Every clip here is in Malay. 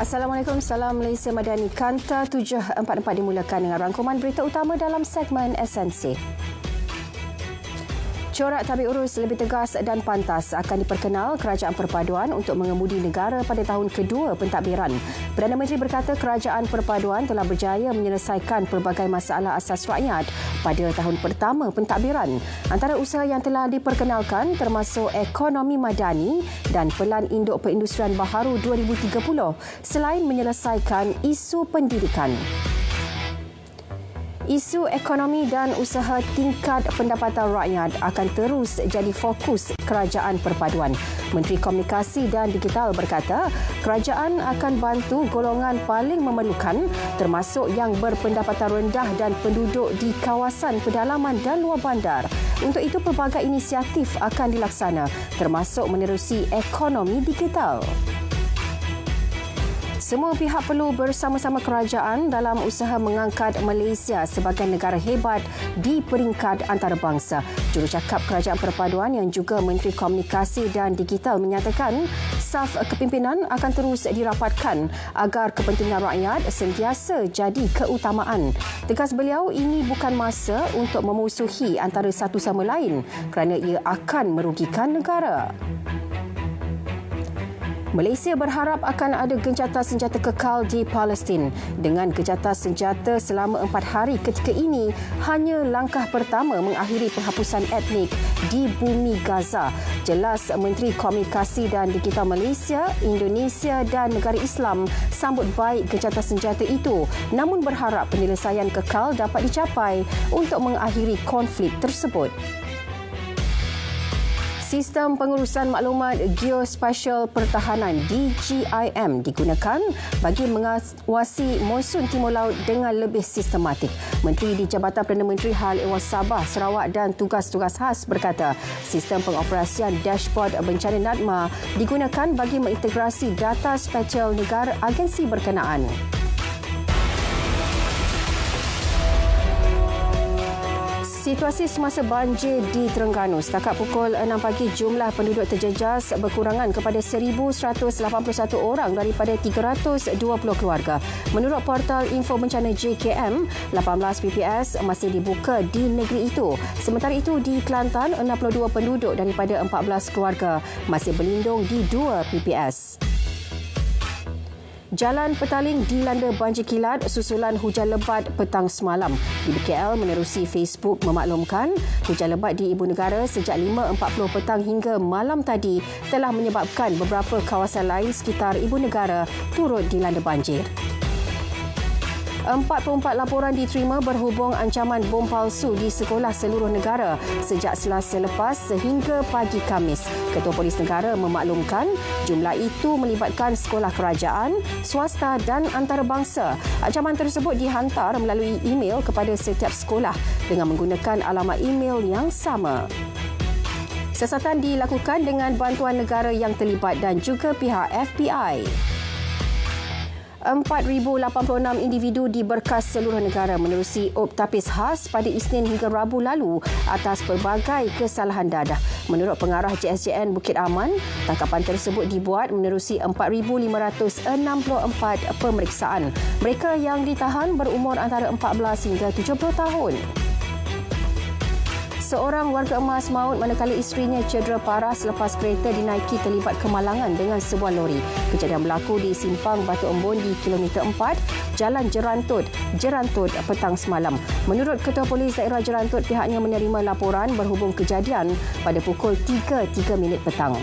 Assalamualaikum, salam Malaysia Madani. Kanta 744 dimulakan dengan rangkuman berita utama dalam segmen SNC. Corak tabik urus lebih tegas dan pantas akan diperkenal Kerajaan Perpaduan untuk mengemudi negara pada tahun kedua pentadbiran. Perdana Menteri berkata Kerajaan Perpaduan telah berjaya menyelesaikan pelbagai masalah asas rakyat pada tahun pertama pentadbiran. Antara usaha yang telah diperkenalkan termasuk ekonomi madani dan Pelan Induk Perindustrian Baharu 2030 selain menyelesaikan isu pendidikan. Isu ekonomi dan usaha tingkat pendapatan rakyat akan terus jadi fokus Kerajaan Perpaduan. Menteri Komunikasi dan Digital berkata, kerajaan akan bantu golongan paling memerlukan termasuk yang berpendapatan rendah dan penduduk di kawasan pedalaman dan luar bandar. Untuk itu, pelbagai inisiatif akan dilaksana termasuk menerusi ekonomi digital. Semua pihak perlu bersama-sama kerajaan dalam usaha mengangkat Malaysia sebagai negara hebat di peringkat antarabangsa. Jurucakap Kerajaan Perpaduan yang juga Menteri Komunikasi dan Digital menyatakan saf kepimpinan akan terus dirapatkan agar kepentingan rakyat sentiasa jadi keutamaan. Tegas beliau, ini bukan masa untuk memusuhi antara satu sama lain kerana ia akan merugikan negara. Malaysia berharap akan ada gencatan senjata kekal di Palestin. Dengan gencatan senjata selama 4 hari ketika ini hanya langkah pertama mengakhiri penghapusan etnik di bumi Gaza. Jelas Menteri Komunikasi dan Digital Malaysia, Indonesia dan negara Islam sambut baik gencatan senjata itu, namun berharap penyelesaian kekal dapat dicapai untuk mengakhiri konflik tersebut. Sistem pengurusan maklumat geospasial pertahanan DGIM digunakan bagi mengawasi monsun timur laut dengan lebih sistematik. Menteri di Jabatan Perdana Menteri Hal Ehwal Sabah, Sarawak dan Tugas-Tugas Khas berkata sistem pengoperasian dashboard bencana NADMA digunakan bagi mengintegrasi data spesial negara agensi berkenaan. Situasi semasa banjir di Terengganu. Setakat pukul 6 pagi, jumlah penduduk terjejas berkurangan kepada 1,181 orang daripada 320 keluarga. Menurut portal info bencana JKM, 18 PPS masih dibuka di negeri itu. Sementara itu, di Kelantan, 62 penduduk daripada 14 keluarga masih berlindung di 2 PPS. Jalan Petaling dilanda banjir kilat susulan hujan lebat petang semalam. Di BKL menerusi Facebook memaklumkan hujan lebat di Ibu Negara sejak 5.40 petang hingga malam tadi telah menyebabkan beberapa kawasan lain sekitar Ibu Negara turut dilanda banjir. 44 laporan diterima berhubung ancaman bom palsu di sekolah seluruh negara sejak Selasa lepas sehingga pagi Khamis. Ketua Polis Negara memaklumkan jumlah itu melibatkan sekolah kerajaan, swasta dan antarabangsa. Ancaman tersebut dihantar melalui email kepada setiap sekolah dengan menggunakan alamat email yang sama. Siasatan dilakukan dengan bantuan negara yang terlibat dan juga pihak FBI. 4,086 individu diberkas seluruh negara menerusi Optapis khas pada Isnin hingga Rabu lalu atas pelbagai kesalahan dadah. Menurut pengarah JSJN Bukit Aman, tangkapan tersebut dibuat menerusi 4,564 pemeriksaan. Mereka yang ditahan berumur antara 14 hingga 70 tahun. Seorang warga emas maut manakala isterinya cedera parah selepas kereta dinaiki terlibat kemalangan dengan sebuah lori. Kejadian berlaku di Simpang Batu Embun di kilometer 4, Jalan Jerantut petang semalam. Menurut Ketua Polis Daerah Jerantut, pihaknya menerima laporan berhubung kejadian pada pukul 3.03 petang.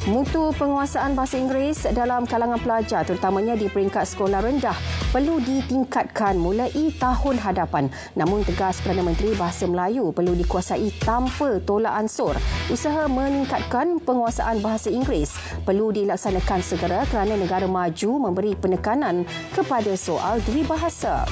Mutu penguasaan bahasa Inggeris dalam kalangan pelajar terutamanya di peringkat sekolah rendah perlu ditingkatkan mulai tahun hadapan. Namun tegas Perdana Menteri, bahasa Melayu perlu dikuasai tanpa tolak ansur. Usaha meningkatkan penguasaan bahasa Inggeris perlu dilaksanakan segera kerana negara maju memberi penekanan kepada soal diri bahasa.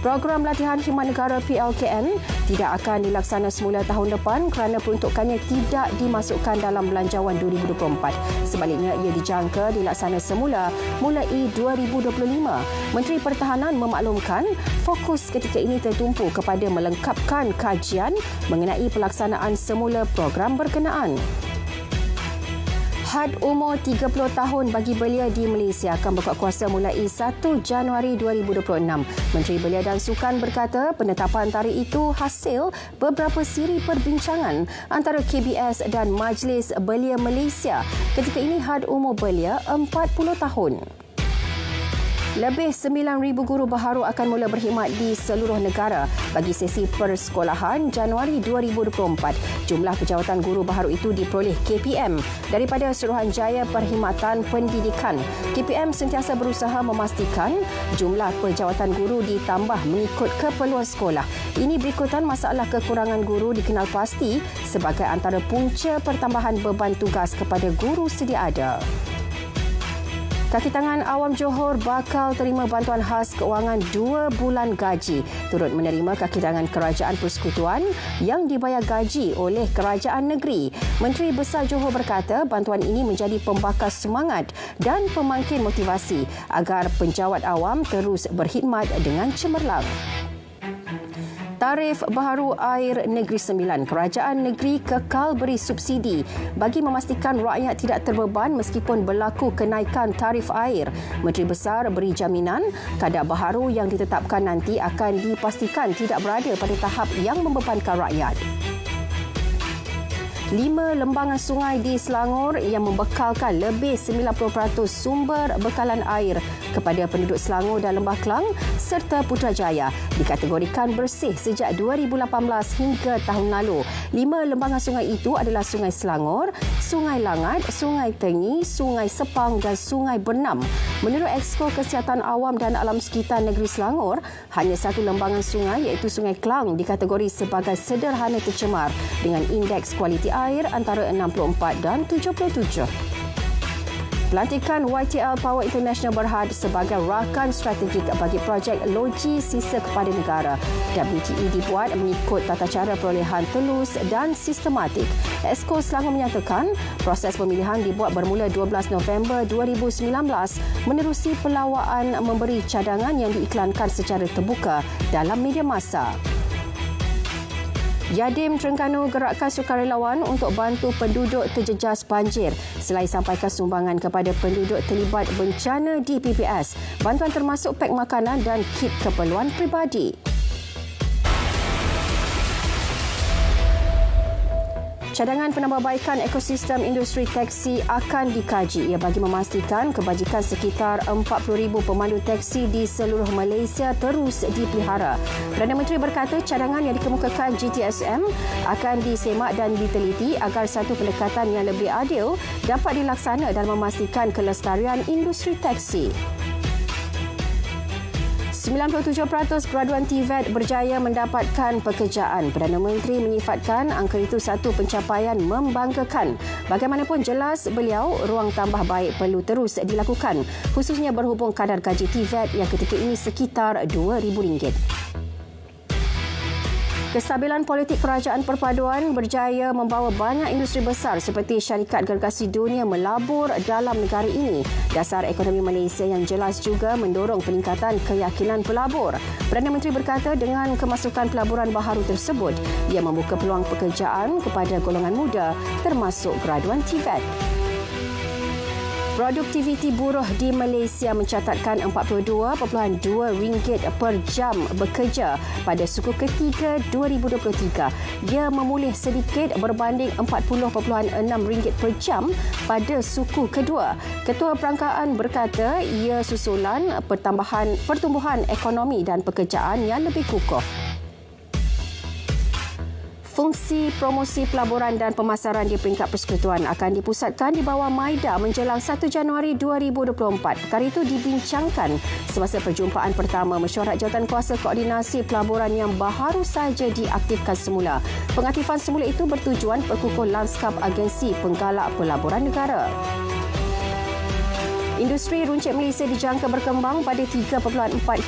Program latihan khidmat negara PLKN tidak akan dilaksana semula tahun depan kerana peruntukannya tidak dimasukkan dalam belanjawan 2024. Sebaliknya, ia dijangka dilaksana semula mulai 2025. Menteri Pertahanan memaklumkan fokus ketika ini tertumpu kepada melengkapkan kajian mengenai pelaksanaan semula program berkenaan. Had umur 30 tahun bagi belia di Malaysia akan berkuat kuasa mulai 1 Januari 2026. Menteri Belia dan Sukan berkata penetapan tarikh itu hasil beberapa siri perbincangan antara KBS dan Majlis Belia Malaysia. Ketika ini had umur belia 40 tahun. Lebih 9,000 guru baharu akan mula berkhidmat di seluruh negara bagi sesi persekolahan Januari 2024. Jumlah pejawatan guru baharu itu diperoleh KPM daripada Suruhanjaya Perkhidmatan Pendidikan. KPM sentiasa berusaha memastikan jumlah pejawatan guru ditambah mengikut keperluan sekolah. Ini berikutan masalah kekurangan guru dikenal pasti sebagai antara punca pertambahan beban tugas kepada guru sedia ada. Kaki tangan awam Johor bakal terima bantuan khas keuangan 2 bulan gaji. Turut menerima kaki tangan kerajaan persekutuan yang dibayar gaji oleh kerajaan negeri. Menteri Besar Johor berkata bantuan ini menjadi pembakar semangat dan pemangkin motivasi agar penjawat awam terus berkhidmat dengan cemerlang. Tarif baharu air Negeri Sembilan. Kerajaan negeri kekal beri subsidi bagi memastikan rakyat tidak terbeban meskipun berlaku kenaikan tarif air. Menteri Besar beri jaminan kadar baharu yang ditetapkan nanti akan dipastikan tidak berada pada tahap yang membebankan rakyat. 5 lembangan sungai di Selangor yang membekalkan lebih 90% sumber bekalan air kepada penduduk Selangor dan Lembah Kelang serta Putrajaya dikategorikan bersih sejak 2018 hingga tahun lalu. 5 lembangan sungai itu adalah Sungai Selangor, Sungai Langat, Sungai Tengi, Sungai Sepang dan Sungai Bernam. Menurut Exko Kesihatan Awam dan Alam Sekitar Negeri Selangor, hanya satu lembangan sungai iaitu Sungai Kelang dikategori sebagai sederhana tercemar dengan indeks kualiti air antara 64 dan 77. Pelantikan YTL Power International Berhad sebagai rakan strategik bagi projek loji sisa kepada negara. WTE dibuat mengikut tata cara perolehan telus dan sistematik. Exco Selangor menyatakan proses pemilihan dibuat bermula 12 November 2019 menerusi pelawaan memberi cadangan yang diiklankan secara terbuka dalam media masa. Yadim Terengganu gerakkan sukarelawan untuk bantu penduduk terjejas banjir selain sampaikan sumbangan kepada penduduk terlibat bencana di PPS. Bantuan termasuk pek makanan dan kit keperluan peribadi. Cadangan penambahbaikan ekosistem industri teksi akan dikaji. Ia bagi memastikan kebajikan sekitar 40,000 pemandu teksi di seluruh Malaysia terus dipelihara. Perdana Menteri berkata cadangan yang dikemukakan GTSM akan disemak dan diteliti agar satu pendekatan yang lebih adil dapat dilaksana dan memastikan kelestarian industri teksi. 97% graduan TVET berjaya mendapatkan pekerjaan. Perdana Menteri menyifatkan angka itu satu pencapaian membanggakan. Bagaimanapun jelas beliau, ruang tambah baik perlu terus dilakukan, khususnya berhubung kadar gaji TVET yang ketika ini sekitar RM2,000. Kestabilan politik kerajaan perpaduan berjaya membawa banyak industri besar seperti syarikat gergasi dunia melabur dalam negara ini. Dasar ekonomi Malaysia yang jelas juga mendorong peningkatan keyakinan pelabur. Perdana Menteri berkata dengan kemasukan pelaburan baharu tersebut, ia membuka peluang pekerjaan kepada golongan muda termasuk graduan TVET. Produktiviti buruh di Malaysia mencatatkan RM42.2 per jam bekerja pada suku ketiga 2023. Ia memulih sedikit berbanding RM40.6 per jam pada suku kedua. Ketua Perangkaan berkata ia susulan pertumbuhan ekonomi dan pekerjaan yang lebih kukuh. Fungsi promosi pelaburan dan pemasaran di peringkat persekutuan akan dipusatkan di bawah MAIDA menjelang 1 Januari 2024. Perkara itu dibincangkan semasa perjumpaan pertama mesyuarat Jawatankuasa Koordinasi Pelaburan yang baru saja diaktifkan semula. Pengaktifan semula itu bertujuan perkukuh lanskap agensi penggalak pelaburan negara. Industri runcit Malaysia dijangka berkembang pada 3.4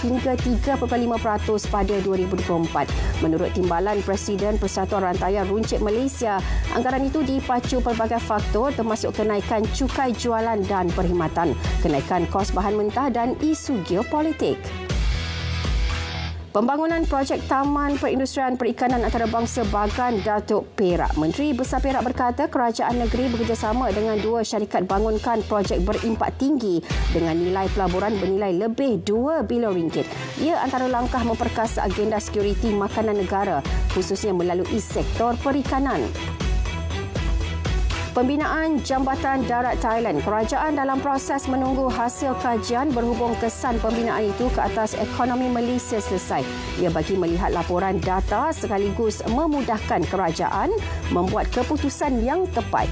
hingga 3.5% pada 2024. Menurut Timbalan Presiden Persatuan Rantaian Runcit Malaysia, anggaran itu dipacu pelbagai faktor termasuk kenaikan cukai jualan dan perkhidmatan, kenaikan kos bahan mentah dan isu geopolitik. Pembangunan projek Taman Perindustrian Perikanan Antarabangsa Bagan Datuk Perak. Menteri Besar Perak berkata kerajaan negeri bekerjasama dengan dua syarikat bangunkan projek berimpak tinggi dengan nilai pelaburan bernilai lebih RM2 bilion. Ia antara langkah memperkasa agenda sekuriti makanan negara khususnya melalui sektor perikanan. Pembinaan Jambatan Darat Thailand. Kerajaan dalam proses menunggu hasil kajian berhubung kesan pembinaan itu ke atas ekonomi Malaysia selesai. Ia bagi melihat laporan data sekaligus memudahkan kerajaan membuat keputusan yang tepat.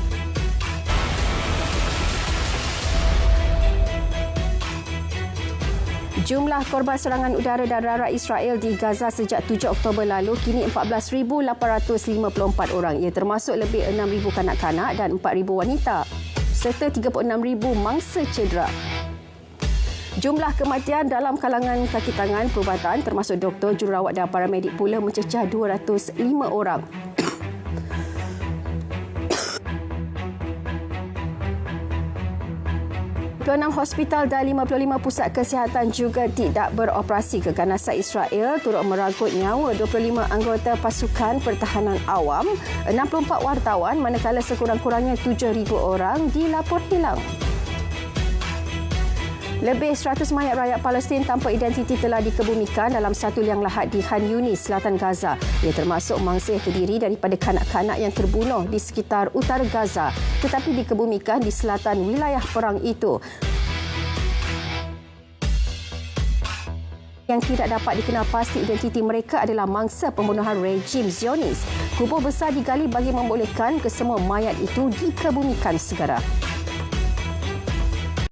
Jumlah korban serangan udara dan darat Israel di Gaza sejak 7 Oktober lalu kini 14,854 orang. Ia termasuk lebih 6,000 kanak-kanak dan 4,000 wanita serta 36,000 mangsa cedera. Jumlah kematian dalam kalangan kaki tangan perubatan termasuk doktor, jururawat dan paramedik pula mencecah 205 orang. Keenam hospital dan 55 pusat kesihatan juga tidak beroperasi. Keganasan Israel turut merangkut nyawa 25 anggota pasukan pertahanan awam, 64 wartawan manakala sekurang-kurangnya 7,000 orang dilapor hilang. Lebih 100 mayat rakyat Palestin tanpa identiti telah dikebumikan dalam satu liang lahat di Khan Yunis, selatan Gaza. Ia termasuk mangsa yang terdiri daripada kanak-kanak yang terbunuh di sekitar utara Gaza tetapi dikebumikan di selatan wilayah perang itu. Yang tidak dapat dikenal pasti identiti mereka adalah mangsa pembunuhan rejim Zionis. Kubur besar digali bagi membolehkan kesemua mayat itu dikebumikan segera.